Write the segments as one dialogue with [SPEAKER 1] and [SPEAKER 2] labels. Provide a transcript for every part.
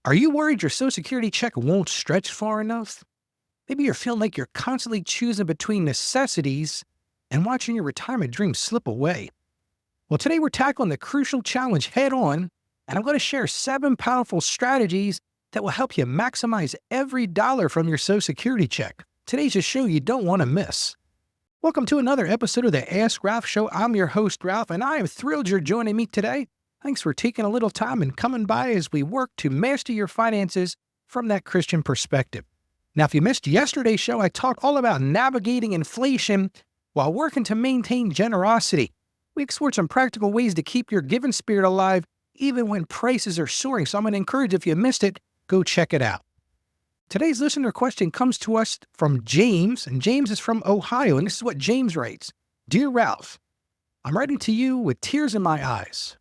[SPEAKER 1] Are you worried your Social Security check won't stretch far enough? Maybe you're feeling like you're constantly choosing between necessities and watching your retirement dreams slip away. Well, today we're tackling the crucial challenge head on, and I'm going to share 7 powerful strategies that will help you maximize every dollar from your Social Security check. Today's a show you don't want to miss. Welcome to another episode of the Ask Ralph Show. I'm your host, Ralph, and I am thrilled you're joining me today. Thanks for taking a little time and coming by as we work to master your finances from that Christian perspective. Now, if you missed yesterday's show, I talked all about navigating inflation while working to maintain generosity. We explored some practical ways to keep your giving spirit alive even when prices are soaring. So I'm going to encourage, if you missed it, go check it out. Today's listener question comes to us from James, and James is from Ohio, and this is what James writes. Dear Ralph, I'm writing to you with tears in my eyes.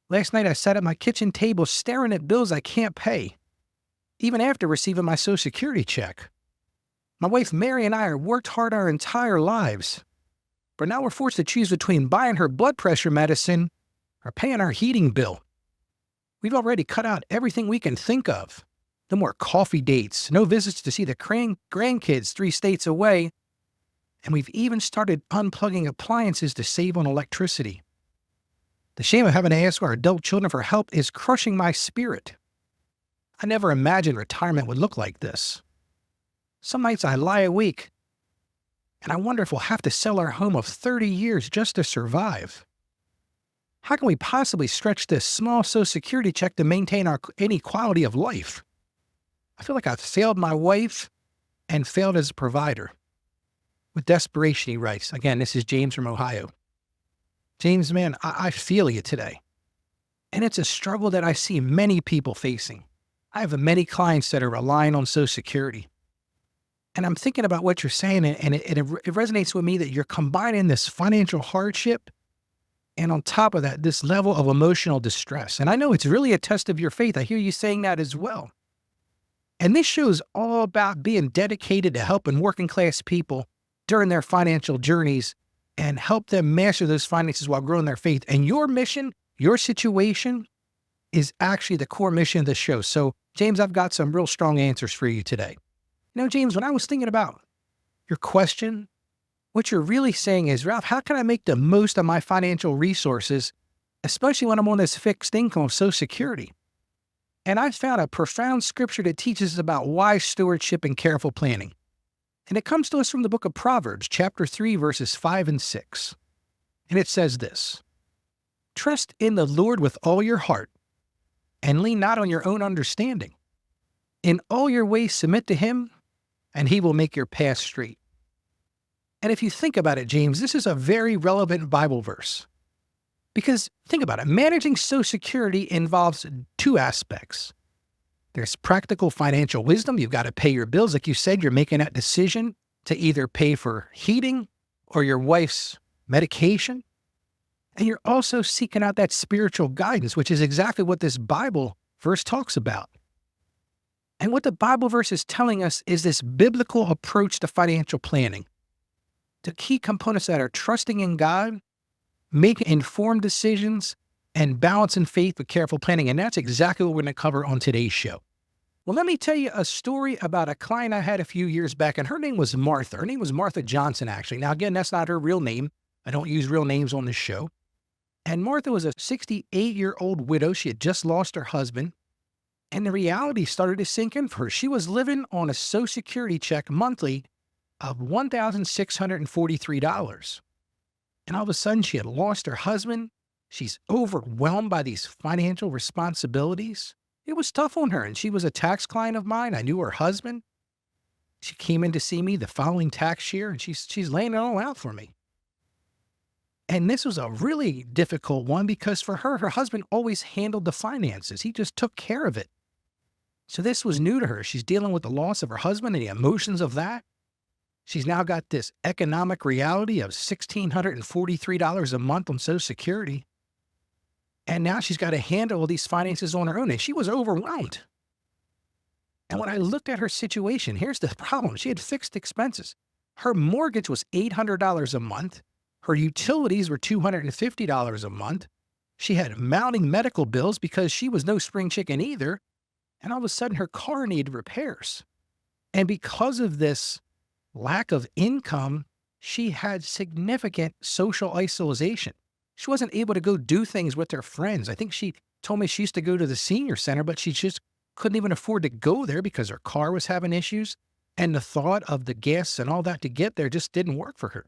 [SPEAKER 1] Last night I sat at my kitchen table staring at bills I can't pay, even after receiving my Social Security check. My wife Mary and I have worked hard our entire lives, but now we're forced to choose between buying her blood pressure medicine or paying our heating bill. We've already cut out everything we can think of. No more coffee dates, no visits to see the grandkids 3 states away, and we've even started unplugging appliances to save on electricity. The shame of having to ask our adult children for help is crushing my spirit. I never imagined retirement would look like this. Some nights I lie awake, and I wonder if we'll have to sell our home of 30 years just to survive. How can we possibly stretch this small Social Security check to maintain any quality of life? I feel like I've failed my wife and failed as a provider. With desperation, he writes. Again, this is James from Ohio. James, man, I feel you today. And it's a struggle that I see many people facing. I have many clients that are relying on Social Security. And I'm thinking about what you're saying, and it resonates with me that you're combining this financial hardship and on top of that, this level of emotional distress. And I know it's really a test of your faith. I hear you saying that as well. And this show is all about being dedicated to helping working class people during their financial journeys and help them master those finances while growing their faith. And your mission, your situation is actually the core mission of the show. So, James, I've got some real strong answers for you today. You know, James, when I was thinking about your question, what you're really saying is, Ralph, how can I make the most of my financial resources, especially when I'm on this fixed income of Social Security? And I found a profound scripture that teaches us about wise stewardship and careful planning. And it comes to us from the book of Proverbs, chapter 3, verses 5 and 6. And it says this, Trust in the Lord with all your heart, and lean not on your own understanding. In all your ways submit to him, and he will make your path straight. And if you think about it, James, this is a very relevant Bible verse. Because think about it, managing Social Security involves 2 aspects. There's practical financial wisdom. You've got to pay your bills. Like you said, you're making that decision to either pay for heating or your wife's medication. And you're also seeking out that spiritual guidance, which is exactly what this Bible verse talks about. And what the Bible verse is telling us is this biblical approach to financial planning. The key components that are trusting in God, making informed decisions, and balancing faith with careful planning. And that's exactly what we're going to cover on today's show. Well, let me tell you a story about a client I had a few years back, and her name was Martha. Her name was Martha Johnson, actually. Now, again, that's not her real name. I don't use real names on this show. And Martha was a 68-year-old widow. She had just lost her husband. And the reality started to sink in for her. She was living on a Social Security check monthly of $1,643. And all of a sudden, she had lost her husband. She's overwhelmed by these financial responsibilities. It was tough on her, and she was a tax client of mine. I knew her husband. She came in to see me the following tax year, and she's laying it all out for me. And this was a really difficult one because for her husband always handled the finances. He just took care of it. So this was new to her. She's dealing with the loss of her husband and the emotions of that. She's now got this economic reality of $1,643 a month on Social Security. And now she's got to handle all these finances on her own, and she was overwhelmed. And when I looked at her situation, here's the problem. She had fixed expenses. Her mortgage was $800 a month. Her utilities were $250 a month. She had mounting medical bills because she was no spring chicken either. And all of a sudden, her car needed repairs. And because of this lack of income, she had significant social isolation. She wasn't able to go do things with her friends. I think she told me she used to go to the senior center, but she just couldn't even afford to go there because her car was having issues. And the thought of the gas and all that to get there just didn't work for her.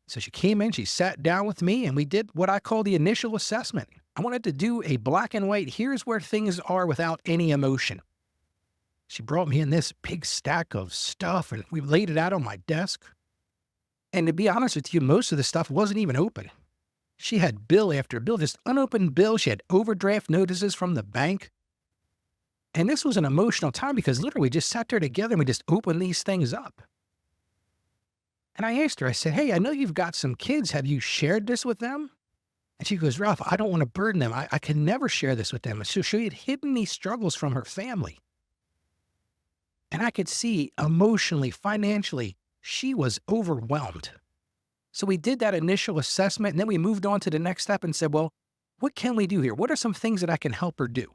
[SPEAKER 1] So she came in, she sat down with me, and we did what I call the initial assessment. I wanted to do a black and white, here's where things are without any emotion. She brought me in this big stack of stuff, and we laid it out on my desk. And to be honest with you, most of the stuff wasn't even open. She had bill after bill, just unopened bill. She had overdraft notices from the bank. And this was an emotional time because literally we just sat there together and we just opened these things up. And I asked her, I said, hey, I know you've got some kids. Have you shared this with them? And she goes, Ralph, I don't want to burden them. I can never share this with them. So she had hidden these struggles from her family. And I could see emotionally, financially, she was overwhelmed. So we did that initial assessment, and then we moved on to the next step and said, well, what can we do here? What are some things that I can help her do?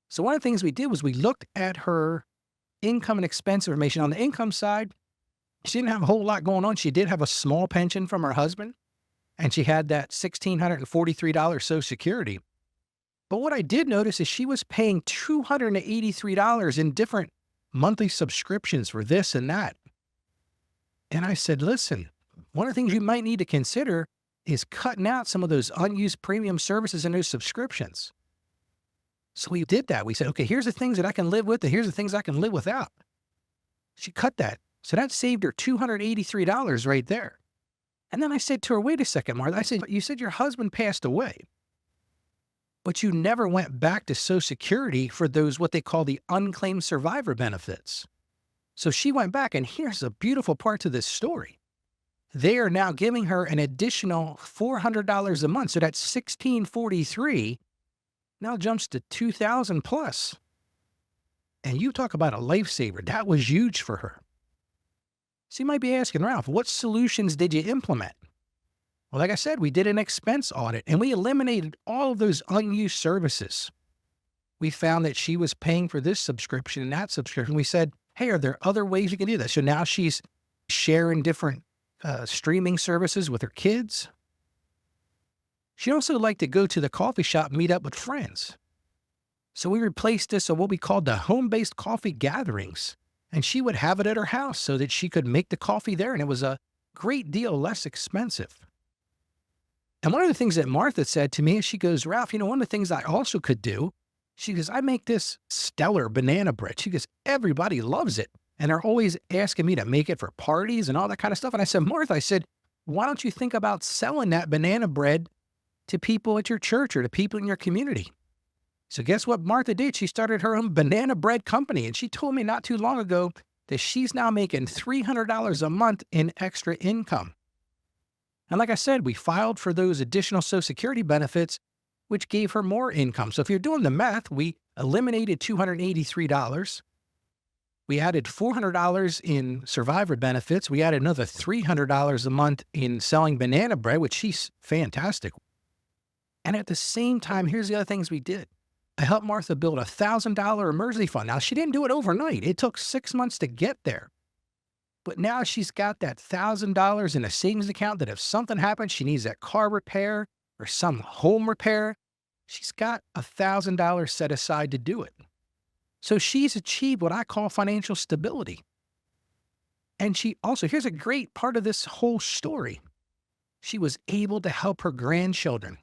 [SPEAKER 1] So one of the things we did was we looked at her income and expense information. On the income side, she didn't have a whole lot going on. She did have a small pension from her husband, and she had that $1,643 Social Security. But what I did notice is she was paying $283 in different monthly subscriptions for this and that. And I said, listen, one of the things you might need to consider is cutting out some of those unused premium services and those subscriptions. So we did that. We said, okay, here's the things that I can live with, and here's the things I can live without. She cut that. So that saved her $283 right there. And then I said to her, wait a second, Martha. I said, you said your husband passed away, but you never went back to Social Security for those, what they call the unclaimed survivor benefits. So she went back, and here's a beautiful part to this story. They are now giving her an additional $400 a month. So that's $1,643 now jumps to $2,000 plus. And you talk about a lifesaver. That was huge for her. So you might be asking, Ralph, what solutions did you implement? Well, like I said, we did an expense audit, and we eliminated all of those unused services. We found that she was paying for this subscription and that subscription. We said, hey, are there other ways you can do this? So now she's sharing different streaming services with her kids. She also liked to go to the coffee shop, meet up with friends. So we replaced this with what we called the home-based coffee gatherings. And she would have it at her house so that she could make the coffee there. And it was a great deal less expensive. And one of the things that Martha said to me is she goes, Ralph, one of the things I also could do, she goes, I make this stellar banana bread. She goes, everybody loves it. And they're always asking me to make it for parties and all that kind of stuff. And I said, Martha, I said, why don't you think about selling that banana bread to people at your church or to people in your community? So guess what Martha did? She started her own banana bread company. And she told me not too long ago that she's now making $300 a month in extra income. And like I said, we filed for those additional Social Security benefits, which gave her more income. So if you're doing the math, we eliminated $283. We added $400 in survivor benefits. We added another $300 a month in selling banana bread, which she's fantastic. And at the same time, here's the other things we did. I helped Martha build a $1,000 emergency fund. Now, she didn't do it overnight. It took 6 months to get there. But now she's got that $1,000 in a savings account that if something happens, she needs that car repair or some home repair, she's got $1,000 set aside to do it. So she's achieved what I call financial stability. And she also, here's a great part of this whole story. She was able to help her grandchildren.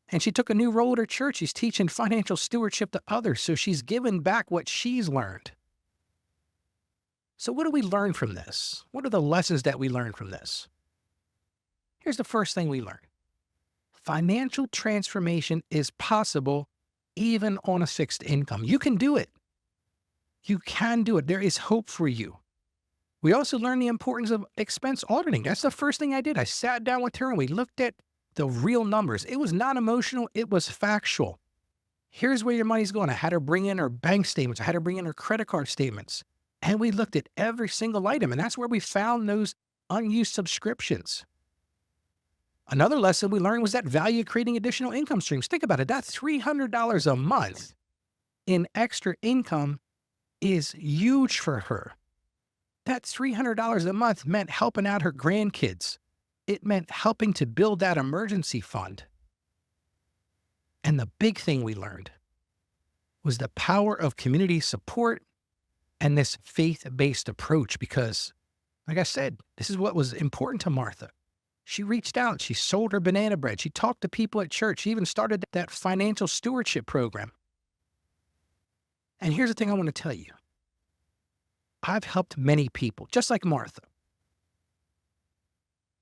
[SPEAKER 1] And she took a new role at her church. She's teaching financial stewardship to others. So she's given back what she's learned. So what do we learn from this? What are the lessons that we learn from this? Here's the first thing we learn. Financial transformation is possible even on a fixed income. You can do it. You can do it. There is hope for you. We also learned the importance of expense auditing. That's the first thing I did. I sat down with her and we looked at the real numbers. It was not emotional. It was factual. Here's where your money's going. I had her bring in her bank statements. I had her bring in her credit card statements. And we looked at every single item. And that's where we found those unused subscriptions. Another lesson we learned was that value of creating additional income streams. Think about it. That $300 a month in extra income is huge for her. That $300 a month meant helping out her grandkids. It meant helping to build that emergency fund. And the big thing we learned was the power of community support and this faith-based approach because, like I said, this is what was important to Martha. She reached out. She sold her banana bread. She talked to people at church. She even started that financial stewardship program. And here's the thing I want to tell you. I've helped many people, just like Martha.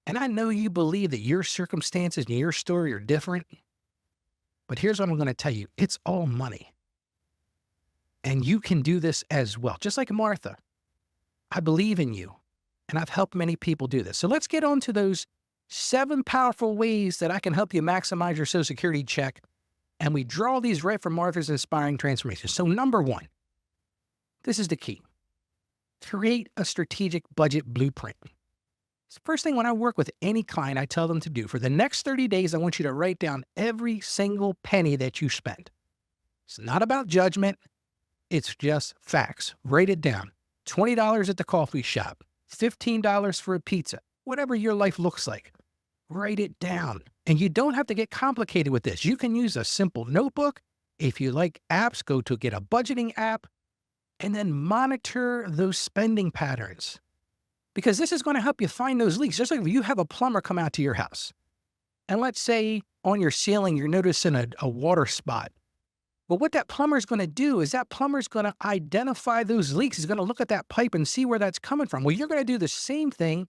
[SPEAKER 1] And I know you believe that your circumstances and your story are different. But here's what I'm going to tell you. It's all money. And you can do this as well. Just like Martha, I believe in you. And I've helped many people do this. So let's get on to those 7 powerful ways that I can help you maximize your Social Security check. And we draw these right from Martha's Inspiring Transformation. So number 1, this is the key. Create a strategic budget blueprint. It's the first thing when I work with any client, I tell them to do. For the next 30 days, I want you to write down every single penny that you spend. It's not about judgment. It's just facts. Write it down. $20 at the coffee shop, $15 for a pizza, whatever your life looks like. Write it down. And you don't have to get complicated with this. You can use a simple notebook. If you like apps, go to get a budgeting app and then monitor those spending patterns. Because this is going to help you find those leaks. Just like if you have a plumber come out to your house and let's say on your ceiling, you're noticing a water spot. Well, what that plumber is going to do is that plumber is going to identify those leaks. He's going to look at that pipe and see where that's coming from. Well, you're going to do the same thing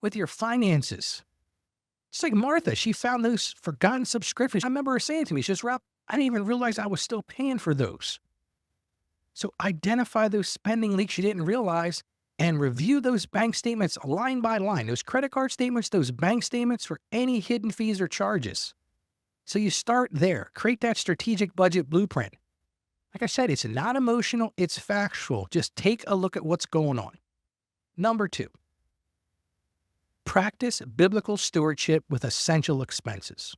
[SPEAKER 1] with your finances. It's like Martha. She found those forgotten subscriptions. I remember her saying to me, she says, Ralph, I didn't even realize I was still paying for those. So identify those spending leaks you didn't realize and review those bank statements line by line, those credit card statements, those bank statements for any hidden fees or charges. So you start there. Create that strategic budget blueprint. Like I said, it's not emotional, it's factual. Just take a look at what's going on. Number 2, practice biblical stewardship with essential expenses.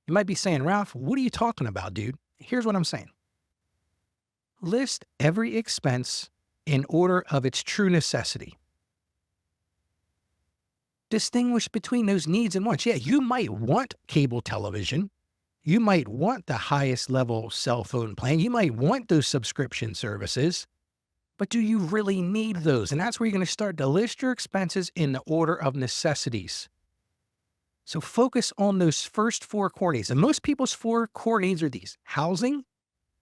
[SPEAKER 1] You might be saying, Ralph, what are you talking about, dude? Here's what I'm saying. List every expense in order of its true necessity. Distinguish between those needs and wants. Yeah, you might want cable television. You might want the highest level cell phone plan. You might want those subscription services. But do you really need those? And that's where you're going to start to list your expenses in the order of necessities. So focus on those first 4 core needs. And most people's 4 core needs are these: housing,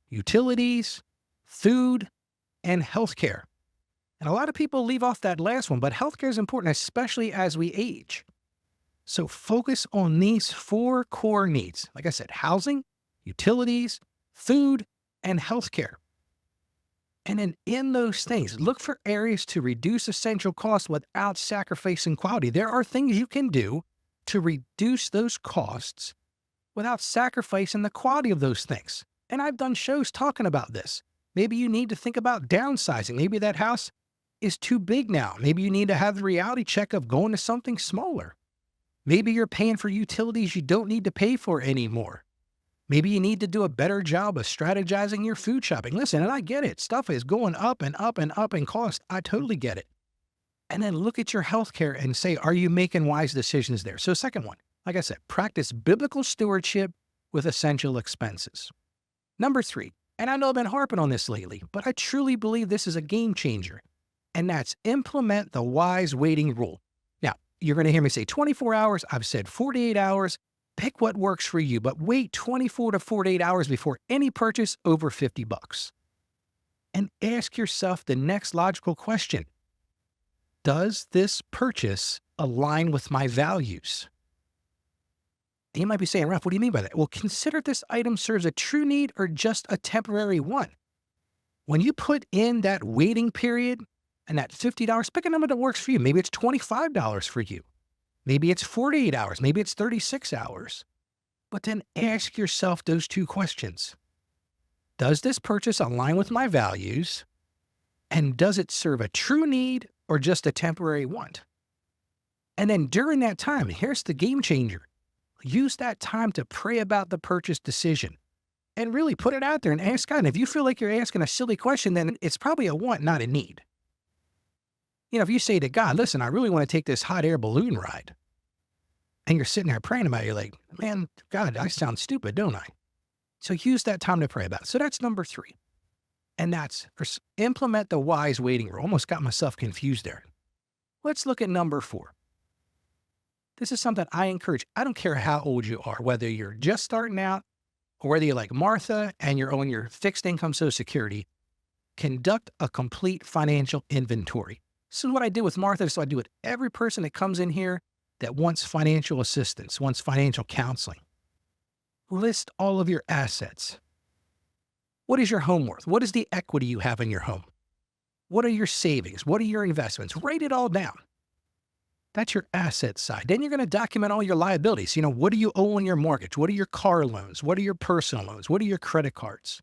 [SPEAKER 1] utilities, food, and healthcare. And a lot of people leave off that last one, but healthcare is important, especially as we age. So focus on these 4 core needs. Like I said, housing, utilities, food, and healthcare. And then in those things, look for areas to reduce essential costs without sacrificing quality. There are things you can do to reduce those costs without sacrificing the quality of those things. And I've done shows talking about this. Maybe you need to think about downsizing. Maybe that house is too big now. Maybe you need to have the reality check of going to something smaller. Maybe you're paying for utilities you don't need to pay for anymore. Maybe you need to do a better job of strategizing your food shopping. Listen, and I get it. Stuff is going up and up and up in cost. I totally get it. And then look at your healthcare and say, are you making wise decisions there? So second one, like I said, practice biblical stewardship with essential expenses. Number 3, and I know I've been harping on this lately, but I truly believe this is a game changer. And that's implement the wise waiting rule. Now, you're going to hear me say 24 hours. I've said 48 hours. Pick what works for you, but wait 24 to 48 hours before any purchase over $50. And ask yourself the next logical question. Does this purchase align with my values? And you might be saying, Ralph, what do you mean by that? Well, consider if this item serves a true need or just a temporary one. When you put in that waiting period and that $50, pick a number that works for you. Maybe it's $25 for you. Maybe it's 48 hours. Maybe it's 36 hours. But then ask yourself those 2 questions. Does this purchase align with my values? And does it serve a true need or just a temporary want? And then during that time, here's the game changer. use that time to pray about the purchase decision and really put it out there and ask God. And if you feel like you're asking a silly question, then it's probably a want, not a need. If you say to God, listen, I really want to take this hot air balloon ride, and you're sitting there praying about it, you're like, man, God, I sound stupid, don't I? So use that time to pray about it. So that's number 3. And that's implement the wise waiting rule. Almost got myself confused there. Let's look at number 4. This is something I encourage. I don't care how old you are, whether you're just starting out or whether you're like Martha and you're on your fixed income Social Security, conduct a complete financial inventory. This is what I did with Martha. So I do with every person that comes in here that wants financial assistance, wants financial counseling. List all of your assets. What is your home worth? What is the equity you have in your home? What are your savings? What are your investments? Write it all down. That's your asset side. Then you're going to document all your liabilities. What do you owe on your mortgage? What are your car loans? What are your personal loans? What are your credit cards?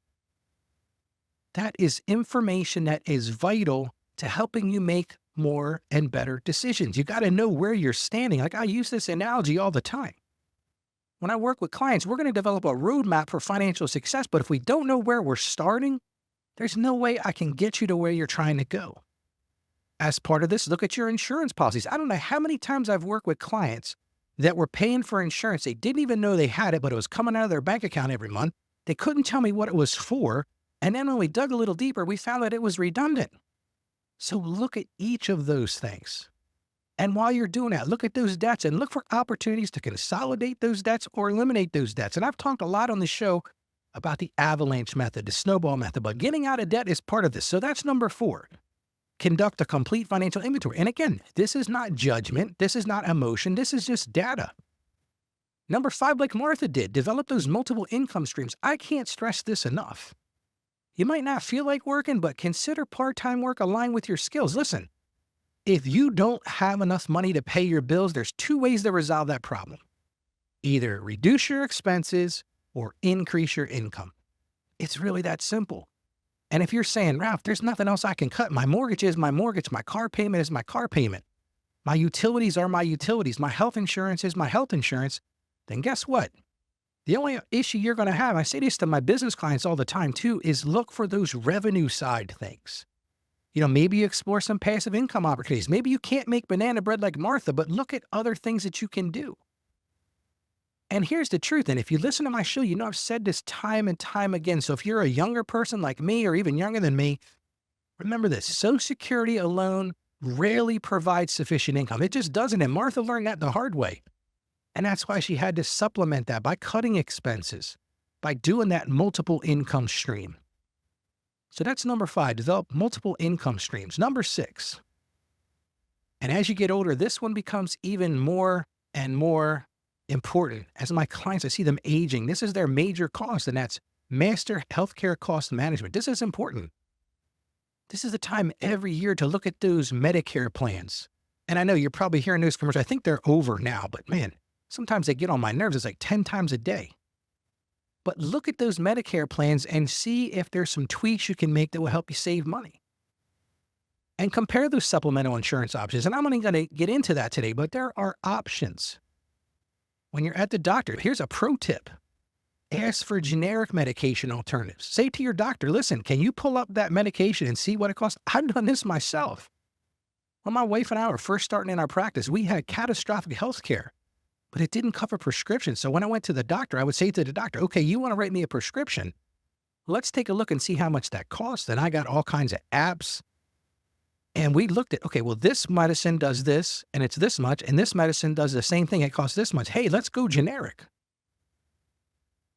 [SPEAKER 1] That is information that is vital to helping you make more and better decisions. You got to know where you're standing. Like I use this analogy all the time. When I work with clients, we're going to develop a roadmap for financial success, but if we don't know where we're starting, there's no way I can get you to where you're trying to go. As part of this, look at your insurance policies. I don't know how many times I've worked with clients that were paying for insurance. They didn't even know they had it, but it was coming out of their bank account every month. They couldn't tell me what it was for. And then when we dug a little deeper, we found that it was redundant. So look at each of those things. And while you're doing that, look at those debts and look for opportunities to consolidate those debts or eliminate those debts. And I've talked a lot on the show about the avalanche method, the snowball method, but getting out of debt is part of this. So that's number 4. Conduct a complete financial inventory. And again, this is not judgment. This is not emotion. This is just data. Number 5, like Martha did, develop those multiple income streams. I can't stress this enough. You might not feel like working, but consider part-time work aligned with your skills. Listen, if you don't have enough money to pay your bills, there's 2 ways to resolve that problem. Either reduce your expenses or increase your income. It's really that simple. And if you're saying, Ralph, there's nothing else I can cut. My mortgage is my mortgage. My car payment is my car payment. My utilities are my utilities. My health insurance is my health insurance. Then guess what? The only issue you're going to have, I say this to my business clients all the time too, is look for those revenue side things. Maybe you explore some passive income opportunities. Maybe you can't make banana bread like Martha, but look at other things that you can do. And here's the truth. And if you listen to my show, I've said this time and time again. So if you're a younger person like me or even younger than me, remember this. Social Security alone rarely provides sufficient income. It just doesn't. And Martha learned that the hard way. And that's why she had to supplement that by cutting expenses, by doing that multiple income stream. So that's number 5, develop multiple income streams. Number 6, and as you get older, this one becomes even more and more important. As my clients, I see them aging. This is their major cost, and that's master healthcare cost management. This is important. This is the time every year to look at those Medicare plans. And I know you're probably hearing those commercials. I think they're over now, but man, sometimes they get on my nerves. It's like 10 times a day. But look at those Medicare plans and see if there's some tweaks you can make that will help you save money. And compare those supplemental insurance options. And I'm only going to get into that today, but there are options. When you're at the doctor, here's a pro tip. Ask for generic medication alternatives. Say to your doctor, listen, can you pull up that medication and see what it costs? I've done this myself. When my wife and I were first starting in our practice, we had catastrophic health care, but it didn't cover prescriptions. So when I went to the doctor, I would say to the doctor, okay, you want to write me a prescription? Let's take a look and see how much that costs. And I got all kinds of apps. And we looked at, okay, well, this medicine does this, and it's this much, and this medicine does the same thing. It costs this much. Hey, let's go generic.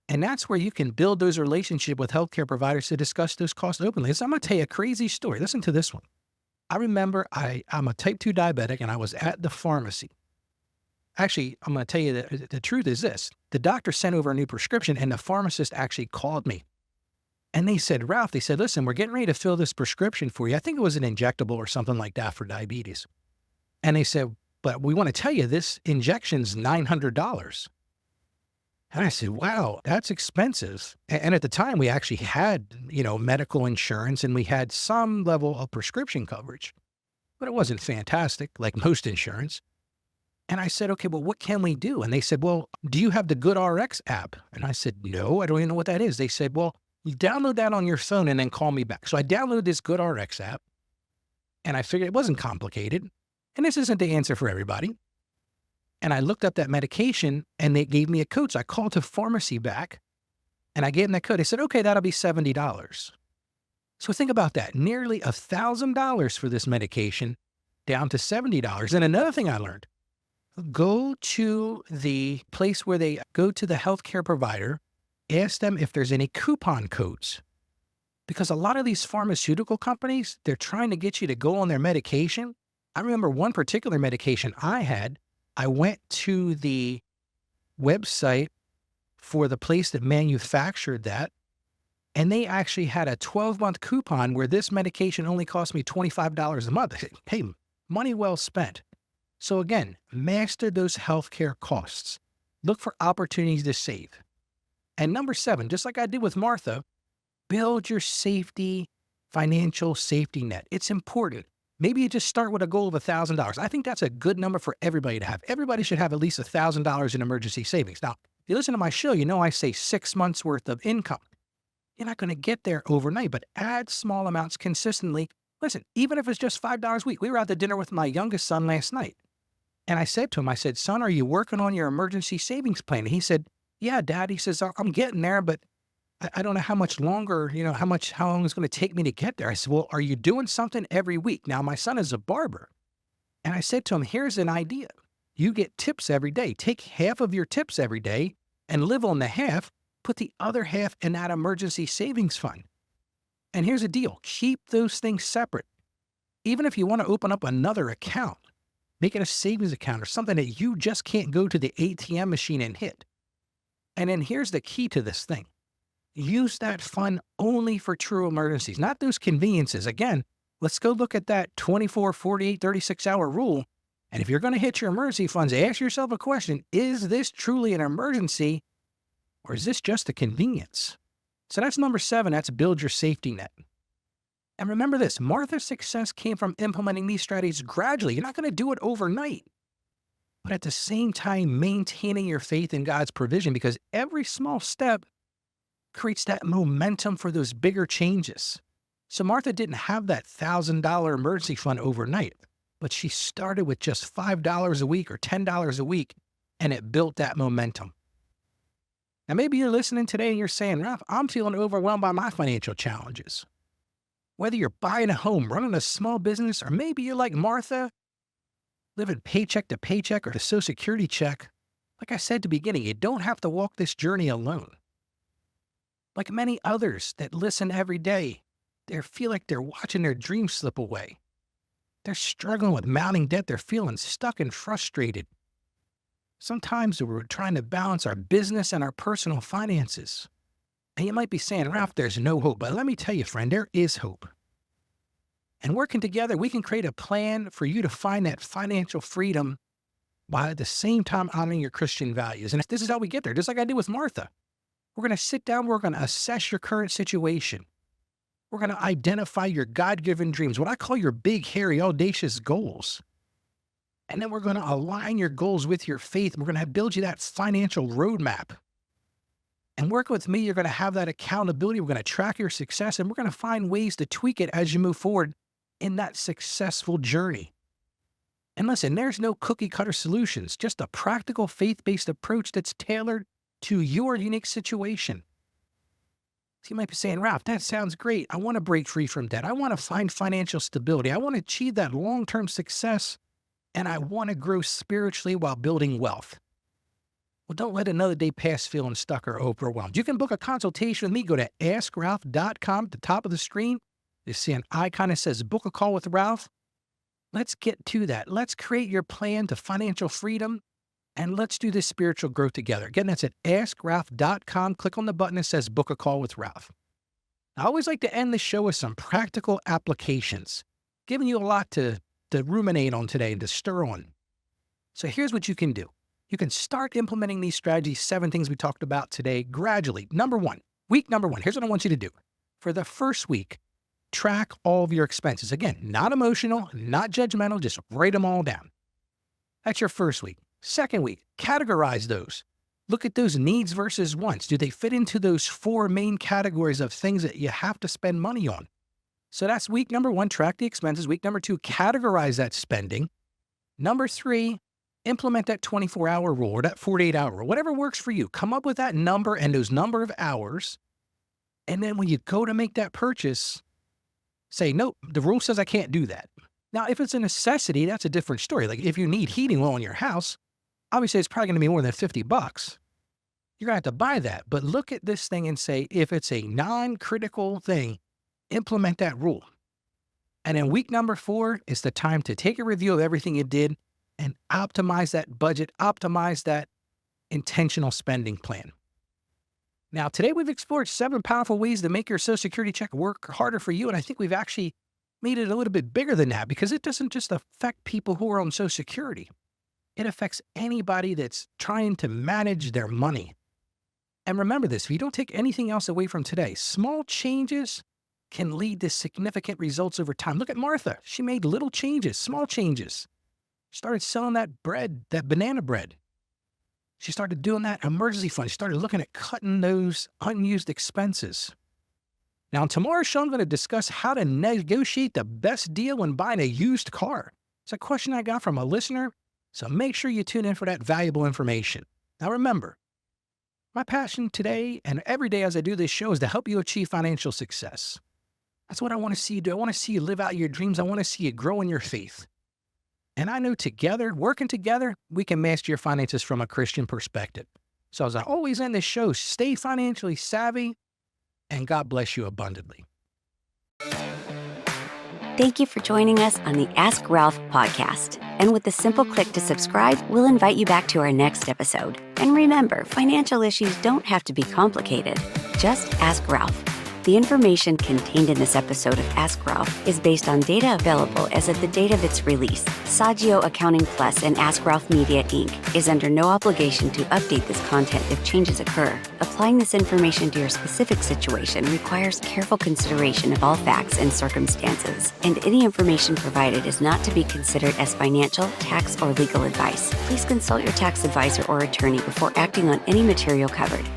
[SPEAKER 1] And that's where you can build those relationships with healthcare providers to discuss those costs openly. So I'm going to tell you a crazy story. Listen to this one. I remember I'm a type 2 diabetic, and I was at the pharmacy. Actually, I'm going to tell you that the truth is this. The doctor sent over a new prescription, and the pharmacist actually called me. And they said, Ralph, they said, listen, we're getting ready to fill this prescription for you. I think it was an injectable or something like that for diabetes. And they said, but we want to tell you this injection's $900. And I said, wow, that's expensive. And at the time we actually had, medical insurance, and we had some level of prescription coverage, but it wasn't fantastic like most insurance. And I said, okay, well, what can we do? And they said, well, do you have the Good RX app? And I said, no, I don't even know what that is. They said, well, you download that on your phone and then call me back. So I downloaded this Good RX app and I figured it wasn't complicated. And this isn't the answer for everybody. And I looked up that medication and they gave me a code. So I called the pharmacy back and I gave them that code. They said, okay, that'll be $70. So think about that. Nearly $1,000 for this medication down to $70. And another thing I learned, go to the place where they go to the healthcare provider, ask them if there's any coupon codes. Because a lot of these pharmaceutical companies, they're trying to get you to go on their medication. I remember one particular medication I had, I went to the website for the place that manufactured that, and they actually had a 12-month coupon where this medication only cost me $25 a month. Hey, money well spent. So again, master those healthcare costs. Look for opportunities to save. And number 7, just like I did with Martha, build your financial safety net. It's important. Maybe you just start with a goal of $1,000. I think that's a good number for everybody to have. Everybody should have at least $1,000 in emergency savings. Now, if you listen to my show, you know I say 6 months worth of income. You're not going to get there overnight, but add small amounts consistently. Listen, even if it's just $5 a week. We were out to dinner with my youngest son last night. And I said to him, I said, son, are you working on your emergency savings plan? And he said, yeah, Dad. He says, I'm getting there, but I don't know how much longer, how long it's going to take me to get there. I said, well, are you doing something every week? Now, my son is a barber. And I said to him, here's an idea. You get tips every day. Take half of your tips every day and live on the half. Put the other half in that emergency savings fund. And here's the deal. Keep those things separate. Even if you want to open up another account, make it a savings account or something that you just can't go to the ATM machine and hit. And then here's the key to this thing. Use that fund only for true emergencies, not those conveniences. Again, let's go look at that 24, 48, 36-hour rule. And if you're going to hit your emergency funds, ask yourself a question. Is this truly an emergency or is this just a convenience? So that's number 7. That's build your safety net. And remember this, Martha's success came from implementing these strategies gradually. You're not going to do it overnight. But at the same time, maintaining your faith in God's provision, because every small step creates that momentum for those bigger changes. So Martha didn't have that $1,000 emergency fund overnight, but she started with just $5 a week or $10 a week, and it built that momentum. Now, maybe you're listening today and you're saying, Ralph, I'm feeling overwhelmed by my financial challenges. Whether you're buying a home, running a small business, or maybe you're like Martha, living paycheck to paycheck or a Social Security check, like I said at the beginning, you don't have to walk this journey alone. Like many others that listen every day, they feel like they're watching their dreams slip away. They're struggling with mounting debt. They're feeling stuck and frustrated. Sometimes we're trying to balance our business and our personal finances. And you might be saying, Ralph, there's no hope. But let me tell you, friend, there is hope. And working together, we can create a plan for you to find that financial freedom while at the same time honoring your Christian values. And this is how we get there, just like I did with Martha. We're going to sit down, we're going to assess your current situation. We're going to identify your God-given dreams, what I call your big, hairy, audacious goals. And then we're going to align your goals with your faith. We're going to build you that financial roadmap. And working with me, you're going to have that accountability. We're going to track your success, and we're going to find ways to tweak it as you move forward in that successful journey. And listen, there's no cookie-cutter solutions, just a practical, faith-based approach that's tailored to your unique situation. So you might be saying, Ralph, that sounds great. I want to break free from debt. I want to find financial stability. I want to achieve that long-term success, and I want to grow spiritually while building wealth. Well, don't let another day pass feeling stuck or overwhelmed. You can book a consultation with me. Go to askralph.com at the top of the screen. You see an icon that says book a call with Ralph. Let's get to that. Let's create your plan to financial freedom, and let's do this spiritual growth together. Again, that's at askralph.com. Click on the button that says book a call with Ralph. I always like to end the show with some practical applications, giving you a lot to ruminate on today and to stir on. So here's what you can do. You can start implementing these strategies, 7 things we talked about today, gradually. Week number 1, here's what I want you to do. For the first week, track all of your expenses. Again, not emotional, not judgmental, just write them all down. That's your first week. Second week, categorize those. Look at those needs versus wants. Do they fit into those 4 main categories of things that you have to spend money on? So that's week number 1, track the expenses. Week number 2, categorize that spending. Number 3, implement that 24-hour rule or that 48-hour rule, whatever works for you. Come up with that number and those number of hours. And then when you go to make that purchase, say, nope, the rule says I can't do that. Now, if it's a necessity, that's a different story. Like if you need heating oil in your house, obviously it's probably going to be more than $50. You're going to have to buy that. But look at this thing and say, if it's a non-critical thing, implement that rule. And in week number 4, it's the time to take a review of everything you did and optimize that budget, optimize that intentional spending plan. Now, today we've explored 7 powerful ways to make your Social Security check work harder for you. And I think we've actually made it a little bit bigger than that because it doesn't just affect people who are on Social Security. It affects anybody that's trying to manage their money. And remember this, if you don't take anything else away from today, small changes can lead to significant results over time. Look at Martha. She made little changes, small changes. Started selling that bread, that banana bread. She started doing that emergency fund. She started looking at cutting those unused expenses. Now, in tomorrow's show, I'm going to discuss how to negotiate the best deal when buying a used car. It's a question I got from a listener, so make sure you tune in for that valuable information. Now, remember, my passion today and every day as I do this show is to help you achieve financial success. That's what I want to see you do. I want to see you live out your dreams. I want to see you grow in your faith. And I know together, working together, we can master your finances from a Christian perspective. So as I always end this show, stay financially savvy and God bless you abundantly.
[SPEAKER 2] Thank you for joining us on the Ask Ralph podcast. And with a simple click to subscribe, we'll invite you back to our next episode. And remember, financial issues don't have to be complicated. Just ask Ralph. The information contained in this episode of Ask Ralph is based on data available as of the date of its release. Saggio Accounting Plus and Ask Ralph Media, Inc. is under no obligation to update this content if changes occur. Applying this information to your specific situation requires careful consideration of all facts and circumstances, and any information provided is not to be considered as financial, tax, or legal advice. Please consult your tax advisor or attorney before acting on any material covered.